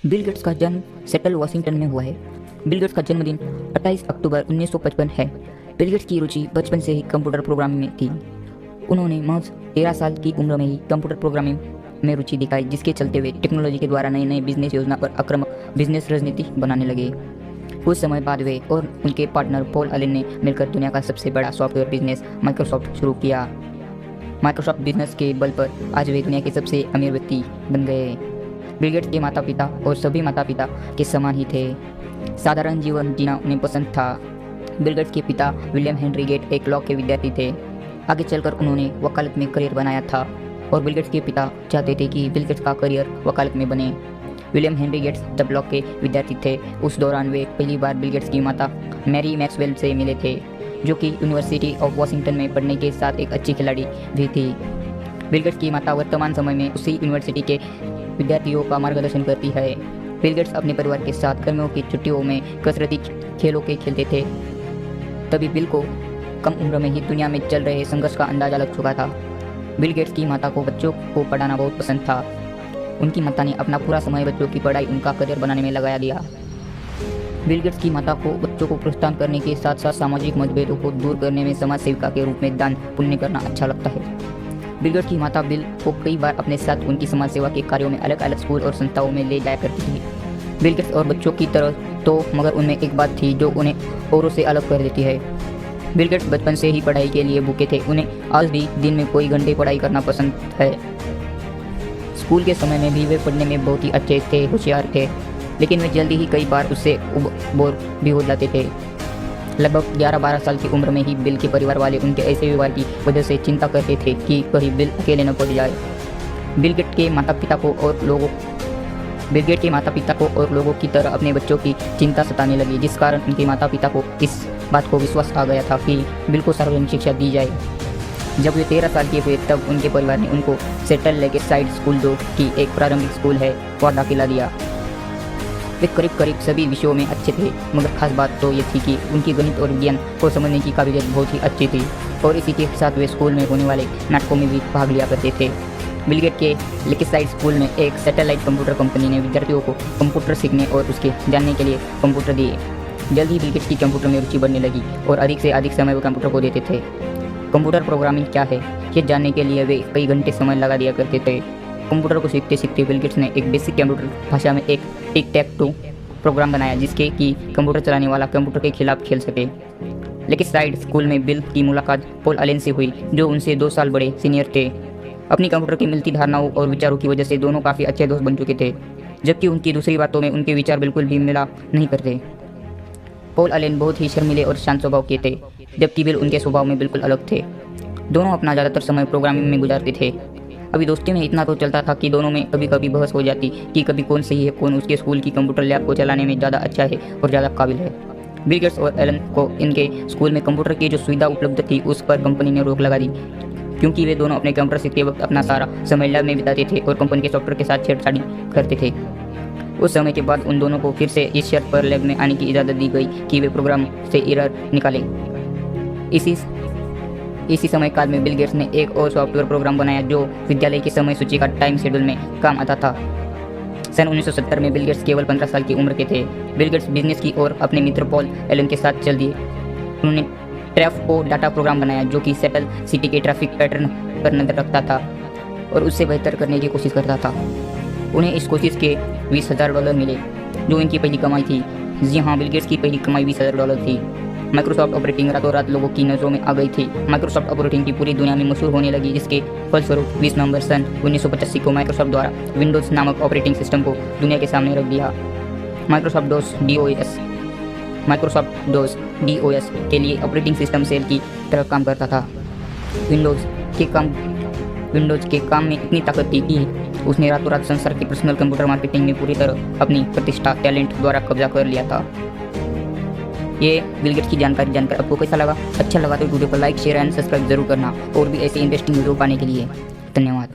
Bill Gates का जन्म settle Washington में हुआ है। बिल गेट्स का जन्मदिन 28 अक्टूबर 1955 है। बिल गेट्स की रुचि बचपन से ही कंप्यूटर प्रोग्रामिंग में थी। उन्होंने महज 13 साल की उम्र में ही कंप्यूटर प्रोग्रामिंग में रुचि दिखाई, जिसके चलते हुए टेक्नोलॉजी के द्वारा नई नई बिजनेस योजना और आक्रामक बिजनेस रणनीति बनाने लगे। कुछ समय बाद वे और उनके पार्टनर पॉल एलन ने मिलकर दुनिया का सबसे बड़ा सॉफ्टवेयर बिजनेस माइक्रोसॉफ्ट शुरू किया। माइक्रोसॉफ्ट बिजनेस के बल पर आज वे दुनिया के सबसे अमीर व्यक्ति बन गए। बिल गेट्स के माता पिता और सभी माता पिता के समान ही थे। साधारण जीवन जीना उन्हें पसंद था। बिल गेट्स के पिता विलियम हेनरी गेट एक लॉ के विद्यार्थी थे। आगे चलकर उन्होंने वकालत में करियर बनाया था और बिल गेट्स के पिता चाहते थे कि बिल गेट्स का करियर वकालत में बने। विलियम हेनरी गेट्स जब लॉ के विद्यार्थी थे, उस दौरान वे पहली बार बिल गेट्स की माता मैरी मैक्सवेल से मिले थे, जो कि यूनिवर्सिटी ऑफ वाशिंगटन में पढ़ने के साथ एक अच्छी खिलाड़ी भी थी। बिल गेट्स की माता वर्तमान समय में उसी यूनिवर्सिटी के विद्यार्थियों का मार्गदर्शन करती है। बिल गेट्स अपने परिवार के साथ गर्मियों की छुट्टियों में कसरती खेलों के खेलते थे। तभी बिल को कम उम्र में ही दुनिया में चल रहे संघर्ष का अंदाजा लग चुका था। बिल गेट्स की माता को बच्चों को पढ़ाना बहुत पसंद था। उनकी माता ने अपना पूरा समय बच्चों की पढ़ाई उनका करियर बनाने में लगा दिया। बिल गेट्स की माता को बच्चों को प्रोत्साहन करने के साथ साथ सामाजिक मतभेदों को दूर करने में समाज सेविका के रूप में दान पुण्य करना अच्छा लगता है। बिल गेट्स की माता बिल को कई बार अपने साथ उनकी समाज सेवा के कार्यों में अलग अलग स्कूल और संस्थाओं में ले जाया करती थी। बिल गेट्स और बच्चों की तरह तो मगर उनमें एक बात थी जो उन्हें औरों से अलग कर देती है। बिल गेट्स बचपन से ही पढ़ाई के लिए भूखे थे। उन्हें आज भी दिन में कई घंटे पढ़ाई करना पसंद है। स्कूल के समय में भी वे पढ़ने में बहुत ही अच्छे थे, होशियार थे, लेकिन वे जल्दी ही कई बार उससे बोर भी हो जाते थे। लगभग 11-12 साल की उम्र में ही बिल के परिवार वाले उनके ऐसे व्यवहार की वजह से चिंता करते थे कि कहीं बिल अकेले न पड़ जाए। बिल गेट्स के माता पिता को और लोगों की तरह अपने बच्चों की चिंता सताने लगी, जिस कारण उनके माता पिता को इस बात को विश्वास आ गया था कि बिल को सार्वजनिक शिक्षा दी जाए। जब वे 13 साल के हुए तब उनके परिवार ने उनको सेटल लेकेसाइड स्कूल, जो कि एक प्रारंभिक स्कूल है, वहाँ दाखिला दिया। वे करीब करीब सभी विषयों में अच्छे थे, मगर खास बात तो ये थी कि उनकी गणित और विज्ञान को समझने की काबिलियत बहुत ही अच्छी थी और इसी के साथ वे स्कूल में होने वाले नाटकों में भी भाग लिया करते थे। बिल गेट्स के लेकेसाइड स्कूल में एक सैटेलाइट कंप्यूटर कंपनी ने विद्यार्थियों को कंप्यूटर सीखने और उसके जानने के लिए कंप्यूटर दिए। जल्द ही बिल गेट्स की कंप्यूटर में रुचि बढ़ने लगी और अधिक से अधिक समय वे कंप्यूटर को देते थे। कंप्यूटर प्रोग्रामिंग क्या है, ये जानने के लिए वे कई घंटे समय लगा दिया करते थे। कंप्यूटर को सीखते सीखते बिल गेट्स ने एक बेसिक कंप्यूटर भाषा में एक टिक टैक टू प्रोग्राम बनाया, जिसके कि कंप्यूटर चलाने वाला कंप्यूटर के खिलाफ खेल सके। लेकेसाइड स्कूल में बिल की मुलाकात पॉल एलन से हुई, जो उनसे 2 साल बड़े सीनियर थे। अपनी कंप्यूटर की मिलती धारणाओं और विचारों की वजह से दोनों काफ़ी अच्छे दोस्त बन चुके थे, जबकि उनकी दूसरी बातों में उनके विचार बिल्कुल भी मिला नहीं करते। पॉल एलन बहुत ही शर्मीले और शांत स्वभाव के थे, जबकि बिल उनके स्वभाव में बिल्कुल अलग थे। दोनों अपना ज़्यादातर समय प्रोग्रामिंग में गुजारते थे। अभी दोस्ती में इतना तो चलता था कि दोनों में कभी कभी बहस हो जाती कि कभी कौन सही है, कौन उसके स्कूल की कंप्यूटर लैब को चलाने में ज़्यादा अच्छा है और ज़्यादा काबिल है। बिल गेट्स और एलन को इनके स्कूल में कंप्यूटर की जो सुविधा उपलब्ध थी उस पर कंपनी ने रोक लगा दी, क्योंकि वे दोनों अपने कंप्यूटर सीखते वक्त अपना सारा समय लैब में बिताते थे और कंपनी के सॉफ्टवेयर के साथ छेड़छाड़ी करते थे। उस समय के बाद उन दोनों को फिर से इस शर्त पर लैब में आने की इजाज़त दी गई कि वे प्रोग्राम से एरर निकालें। इसी समय काल में बिल गेट्स ने एक और सॉफ्टवेयर प्रोग्राम बनाया जो विद्यालय की समय सूची का टाइम शेड्यूल में काम आता था। सन 1970 में बिल गेट्स केवल 15 साल की उम्र के थे। बिल गेट्स बिजनेस की ओर अपने मित्र पॉल एलन के साथ चल दिए। उन्होंने ट्रैफ डाटा प्रोग्राम बनाया, जो कि सेटल सिटी के ट्रैफिक पैटर्न पर नजर रखता था और उससे बेहतर करने की कोशिश करता था। उन्हें इस कोशिश के $20,000 मिले, जो इनकी पहली कमाई थी। जी हाँ, बिल गेट्स की पहली कमाई $20,000 थी। माइक्रोसॉफ्ट ऑपरेटिंग रातों रात लोगों की नज़रों में आ गई थी। माइक्रोसॉफ्ट ऑपरेटिंग की पूरी दुनिया में मशहूर होने लगी, जिसके फलस्वरूप 20 नवंबर सन 1985 को माइक्रोसॉफ्ट द्वारा विंडोज़ नामक ऑपरेटिंग सिस्टम को दुनिया के सामने रख दिया। माइक्रोसॉफ्ट डोस के लिए ऑपरेटिंग सिस्टम सेल की तरह काम करता था। विंडोज़ के काम में इतनी ताकत थी कि उसने रातों रात संसार की पर्सनल कंप्यूटर मार्केटिंग में पूरी तरह अपनी प्रतिष्ठा टैलेंट द्वारा कब्जा कर लिया था। ये बिल गेट्स की जानकारी जानकर आपको कैसा लगा? अच्छा लगा तो वीडियो को लाइक, शेयर एंड सब्सक्राइब जरूर करना और भी ऐसे इंटरेस्टिंग वीडियो पाने के लिए धन्यवाद।